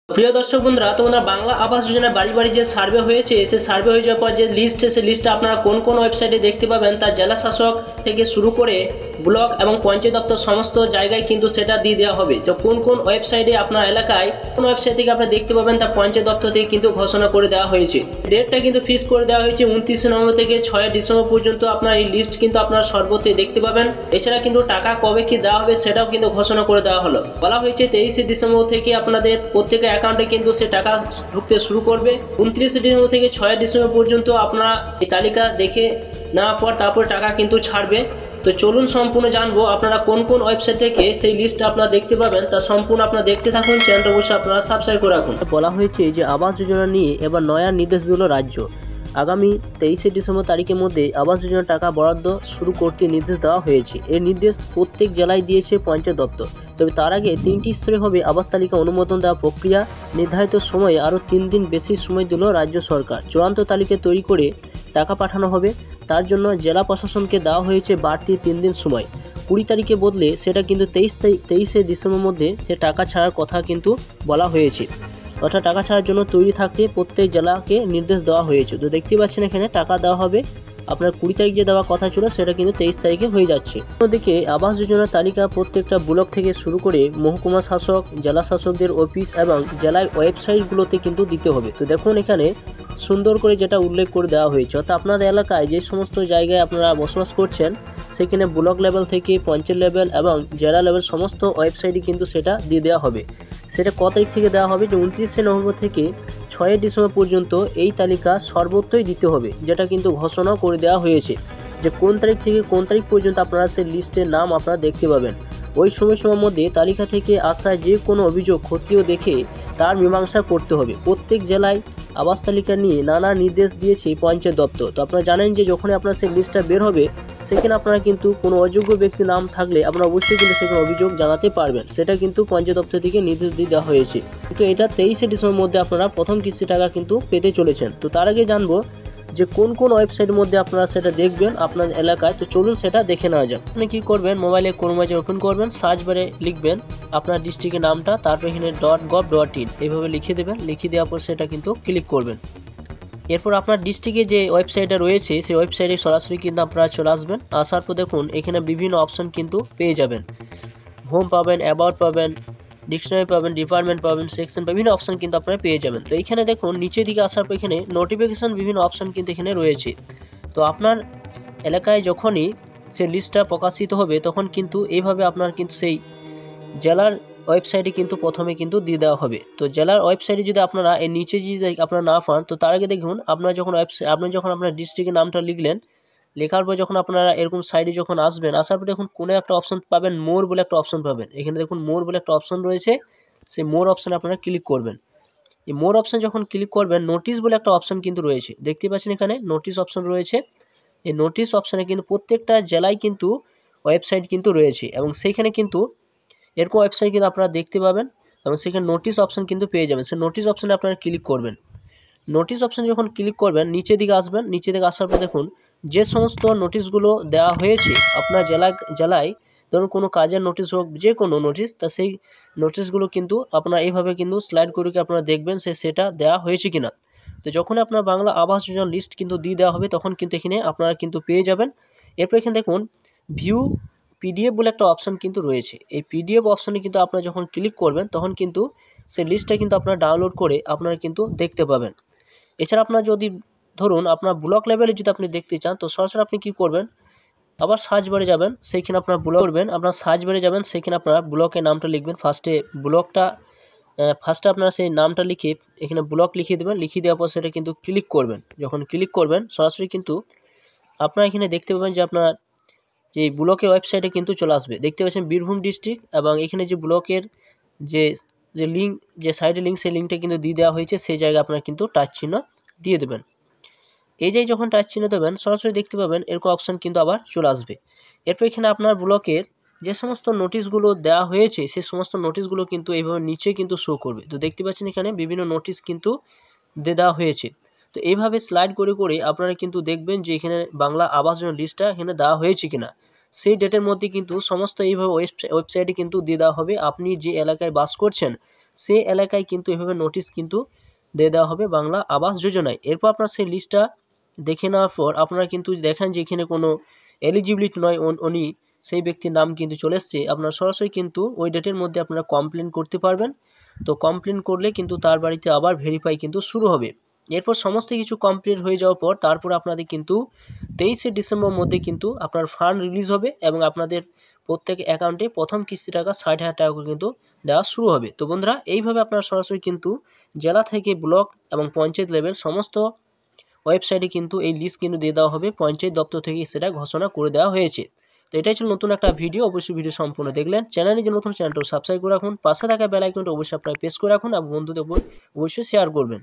প্রিয় দর্শক বন্ধুরা, তোমরা বাংলা আবাস যোজনা বাড়ি বাড়ি যে সার্ভে হয়েছে, সেই সার্ভে হয়ে যাওয়ার পর যে লিস্ট, সেই লিস্টটা আপনারা কোন কোন ওয়েবসাইটে দেখতে পাবেন তা জেলা শাসক থেকে শুরু করে ব্লক এবং পঞ্চায়েত দপ্তর সমস্ত জায়গায় কিন্তু সেটা দিয়ে দেওয়া হবে। তো কোন কোন ওয়েবসাইটে আপনার এলাকায় কোন ওয়েবসাইট থেকে আপনারা দেখতে পাবেন তা পঞ্চায়েত দপ্তর থেকে কিন্তু ঘোষণা করে দেওয়া হয়েছে। ডেটটা কিন্তু ফিক্স করে দেওয়া হয়েছে 29 নভেম্বর থেকে 6 ডিসেম্বর পর্যন্ত। আপনার এই লিস্ট কিন্তু আপনারা সর্বত্রই দেখতে পাবেন। এছাড়া কিন্তু টাকা কবে কি দেওয়া হবে সেটাও কিন্তু ঘোষণা করে দেওয়া হলো। বলা হয়েছে 23 ডিসেম্বর থেকে আপনাদের প্রত্যেকের অ্যাকাউন্টে কিন্তু সে টাকা ঢুকতে শুরু করবে। 29 ডিসেম্বর থেকে 6 ডিসেম্বর পর্যন্ত আপনারা এই তালিকা দেখে নেওয়ার পর তারপরে টাকা কিন্তু ছাড়বে। তো চলুন সম্পূর্ণ জানবো আপনারা কোন কোন ওয়েবসাইট থেকে সেই লিস্ট আপনারা দেখতে পাবেন, তা সম্পূর্ণ আপনারা দেখতে থাকুন। চ্যানেলটা অবশ্যই আপনারা সাবস্ক্রাইব করে রাখুন। বলা হয়েছে যে আবাস যোজনা নিয়ে এবার নয়া নির্দেশ দিল রাজ্য। আগামী 23 ডিসেম্বর তারিখের মধ্যে আবাস যোজনার টাকা বরাদ্দ শুরু করতে নির্দেশ দেওয়া হয়েছে। এই নির্দেশ প্রত্যেক জেলায় দিয়েছে পঞ্চায়েত দপ্তর। তবে তার আগে 3টি স্তরে হবে আবাস তালিকা অনুমোদন দেওয়া প্রক্রিয়া। নির্ধারিত সময়ে আরও 3 দিন বেশি সময় দিল রাজ্য সরকার। চূড়ান্ত তালিকা তৈরি করে টাকা পাঠানো হবে। তার জন্য জেলা প্রশাসনকে দেওয়া হয়েছে বাড়তি 3 দিন সময়। 20 তারিখে বদলে সেটা কিন্তু 23 ডিসেম্বর মধ্যে সে টাকা ছাড়ার কথা কিন্তু বলা হয়েছে। অর্থাৎ টাকা ছাড়ার জন্য তৈরি থাকতে প্রত্যেক জেলাকে নির্দেশ দেওয়া হয়েছে। তো দেখতে পাচ্ছেন এখানে টাকা দেওয়া হবে। আপনার 20 তারিখ যে দেওয়া কথা ছিল সেটা কিন্তু 23 তারিখে হয়ে যাচ্ছে। অন্যদিকে আবাস যোজনার তালিকা প্রত্যেকটা ব্লক থেকে শুরু করে মহকুমা শাসক, জেলা শাসকদের অফিস এবং জেলার ওয়েবসাইটগুলোতে কিন্তু দিতে হবে। তো দেখুন এখানে সুন্দর করে যেটা উল্লেখ করে দেওয়া হয়েছে, অর্থাৎ আপনাদের এলাকায় যে সমস্ত জায়গায় আপনারা বসবাস করছেন সেখানে ব্লক লেভেল থেকে পঞ্চায়েত লেভেল এবং জেলা লেভেল সমস্ত ওয়েবসাইটে কিন্তু সেটা দিয়ে দেওয়া হবে। সেটা কত তারিখ থেকে দেওয়া হবে? যে 29 নভেম্বর থেকে 6 ডিসেম্বর পর্যন্ত এই তালিকা সর্বত্রই দিতে হবে, যেটা কিন্তু ঘোষণা করে দেওয়া হয়েছে যে কোন তারিখ থেকে কোন তারিখ পর্যন্ত আপনারা সেই লিস্টের নাম আপনারা দেখতে পাবেন। ওই সময়সীমার মধ্যে তালিকা থেকে আসা যে কোনো অভিযোগ খতিয়ে দেখে তার মীমাংসা করতে হবে। প্রত্যেক জেলায় আবাস তালিকা নিয়ে নানা নির্দেশ দিয়েছে পঞ্চায়েত দপ্তর। তো আপনারা জানেন যে যখনই আপনার সেই লিস্টটা বের হবে সেখানে আপনারা কিন্তু কোনো অযোগ্য ব্যক্তির নাম থাকলে আপনারা অবশ্যই কিন্তু সেখানে অভিযোগ জানাতে পারবেন। সেটা কিন্তু পঞ্চায়েত দপ্তর থেকে নির্দেশ দিয়ে দেওয়া হয়েছে। কিন্তু এটা 23 ডিসেম্বর মধ্যে আপনারা প্রথম কিস্তি টাকা কিন্তু পেতে চলেছেন। তো তার আগে জানবো যে কোন কোন ওয়েবসাইটের মধ্যে আপনারা সেটা দেখবেন আপনার এলাকায়। তো চলুন সেটা দেখে নেওয়া যাক। আপনি কী করবেন, মোবাইলে ক্রোম ওপেন করবেন, সার্চ বারে লিখবেন আপনার ডিস্ট্রিক্টের নামটা, তারপর এখানে .gov.in এইভাবে লিখে দেবেন। লিখে দেওয়ার পর সেটা কিন্তু ক্লিক করবেন। এরপর আপনার ডিস্ট্রিক্টে যে ওয়েবসাইটটা রয়েছে সেই ওয়েবসাইটে সরাসরি কিন্তু আপনারা চলে আসবেন। আসার পর দেখুন এখানে বিভিন্ন অপশন কিন্তু পেয়ে যাবেন। হোম পাবেন, অ্যাবাউট পাবেন, ডিকশনারি পাবেন, ডিপার্টমেন্ট পাবেন, সেকশন, বিভিন্ন অপশন কিন্তু আপনারা পেয়ে যাবেন। তো এইখানে দেখুন নিচের দিকে আসার পর এখানে নোটিফিকেশান বিভিন্ন অপশন কিন্তু এখানে রয়েছে। তো আপনার এলাকায় যখনই সেই লিস্টটা প্রকাশিত হবে তখন কিন্তু এইভাবে আপনার কিন্তু সেই জেলার ওয়েবসাইটে কিন্তু প্রথমে কিন্তু দিয়ে দেওয়া হবে। তো জেলার ওয়েবসাইটে যদি আপনারা এর নিচে যদি আপনারা না পান, তো তার আগে দেখুন আপনার যখন আপনার ডিস্ট্রিক্টের নামটা লিখলেন, লেখার পর যখন আপনারা এরকম সাইডে যখন আসবেন, আসার পর দেখুন কোনো একটা অপশন পাবেন, মোর বলে একটা অপশন পাবেন। এখানে দেখুন মোর বলে একটা অপশন রয়েছে, সেই মোর অপশানে আপনারা ক্লিক করবেন। এই মোর অপশান যখন ক্লিক করবেন, নোটিশ বলে একটা অপশান কিন্তু রয়েছে, দেখতে পাচ্ছেন এখানে নোটিশ অপশান রয়েছে। এই নোটিশ অপশানে কিন্তু প্রত্যেকটা জেলায় কিন্তু ওয়েবসাইট কিন্তু রয়েছে এবং সেইখানে কিন্তু এরকম ওয়েবসাইট কিন্তু আপনারা দেখতে পাবেন এবং সেখানে নোটিশ অপশান কিন্তু পেয়ে যাবেন। সেই নোটিশ অপশানে আপনারা ক্লিক করবেন। নোটিশ অপশানে যখন ক্লিক করবেন নিচের দিকে আসবেন। নিচে দিকে আসার পর দেখুন যে সমস্ত নোটিশগুলো দেওয়া হয়েছে আপনার জেলায় ধরুন কোনো কাজের নোটিশ হোক, যে কোনো নোটিশ, তা সেই নোটিশগুলো কিন্তু আপনারা এইভাবে কিন্তু স্লাইড করে আপনারা দেখবেন সেটা দেওয়া হয়েছে কিনা। তো যখন আপনার বাংলা আবাস যোজনা লিস্ট কিন্তু দিয়ে দেওয়া হবে তখন কিন্তু এখানে আপনারা কিন্তু পেয়ে যাবেন। এরপর এখানে দেখুন ভিউ পিডিএফ বলে একটা অপশান কিন্তু রয়েছে। এই পিডিএফ অপশানে কিন্তু আপনারা যখন ক্লিক করবেন তখন কিন্তু সেই লিস্টটা কিন্তু আপনারা ডাউনলোড করে আপনারা কিন্তু দেখতে পাবেন। এছাড়া আপনার যদি ধরুন আপনার ব্লক লেভেলে যদি আপনি দেখতে চান, তো সরাসরি আপনি কী করবেন, আবার সার্চ বারে যাবেন, সেইখানে আপনার ব্লক করবেন, আপনার সার্চ বারে যাবেন, সেইখানে আপনারা ব্লকের নামটা লিখবেন। ফার্স্টে আপনারা সেই নামটা লিখে এখানে ব্লক লিখিয়ে দেবেন। লিখিয়ে দেওয়ার পর সেটা কিন্তু ক্লিক করবেন। যখন ক্লিক করবেন সরাসরি কিন্তু আপনারা এখানে দেখতে পাবেন যে আপনার যে ব্লকের ওয়েবসাইটে কিন্তু চলে আসবে। দেখতে পাচ্ছেন বীরভূম ডিস্ট্রিক্ট এবং এখানে যে ব্লকের যে লিঙ্ক, যে সাইডে লিঙ্ক, সেই লিঙ্কটা কিন্তু দিয়ে দেওয়া হয়েছে। সেই জায়গায় আপনারা কিন্তু টাচ চিহ্ন দিয়ে দেবেন। এই যে যখন টাচ চিহ্ন দেবেন সরাসরি দেখতে পাবেন এরকম অপশান কিন্তু আবার চলে আসবে। এরপর এখানে আপনার ব্লকের যে সমস্ত নোটিশগুলো দেওয়া হয়েছে সেই সমস্ত নোটিশগুলো কিন্তু এইভাবে নিচে কিন্তু শো করবে। তো দেখতে পাচ্ছেন এখানে বিভিন্ন নোটিশ কিন্তু দিয়ে দেওয়া হয়েছে। তো এইভাবে স্লাইড করে আপনারা কিন্তু দেখবেন যে এখানে বাংলা আবাস যোজনা লিস্টটা এখানে দেওয়া হয়েছে কিনা। সেই ডেটের মধ্যে কিন্তু সমস্ত এইভাবে ওয়েবসাইটে কিন্তু দিয়ে দেওয়া হবে। আপনি যে এলাকায় বাস করছেন সে এলাকায় কিন্তু এভাবে নোটিশ কিন্তু দিয়ে দেওয়া হবে বাংলা আবাস যোজনায়। এরপর আপনার সেই লিস্টটা দেখে নেওয়ার পর আপনারা কিন্তু দেখেন যে এখানে কোনো এলিজিবিলিটি নয়, উনি সেই ব্যক্তির নাম কিন্তু চলে এসছে, আপনারা সরাসরি কিন্তু ওই ডেটের মধ্যে আপনারা কমপ্লেন করতে পারবেন। তো কমপ্লেন করলে কিন্তু তার বাড়িতে আবার ভেরিফাই কিন্তু শুরু হবে। এরপর সমস্ত কিছু কমপ্লিট হয়ে যাওয়ার পর তারপর আপনাদের কিন্তু 23শে ডিসেম্বর মধ্যে কিন্তু আপনার ফান্ড রিলিজ হবে এবং আপনাদের প্রত্যেক অ্যাকাউন্টে প্রথম কিস্তি টাকা 60,000 টাকা করে কিন্তু দেওয়া শুরু হবে। তো বন্ধুরা, এইভাবে আপনারা সরাসরি কিন্তু জেলা থেকে ব্লক এবং পঞ্চায়েত লেভেল সমস্ত ওয়েবসাইটে কিন্তু এই লিস্ট কিন্তু দিয়ে দেওয়া হবে, পঞ্চায়েত দপ্তর থেকে সেটা ঘোষণা করে দেওয়া হয়েছে। তো এটাই ছিল নতুন একটা ভিডিও, অবশ্যই ভিডিও সম্পূর্ণ দেখলেন। চ্যানেলে যে নতুন চ্যানেলটা সাবস্ক্রাইব করে রাখুন, পাশে থাকা বেল আইকনটা অবশ্যই আপনারা প্রেস করে রাখুন এবং বন্ধুদের অবশ্যই শেয়ার করবেন।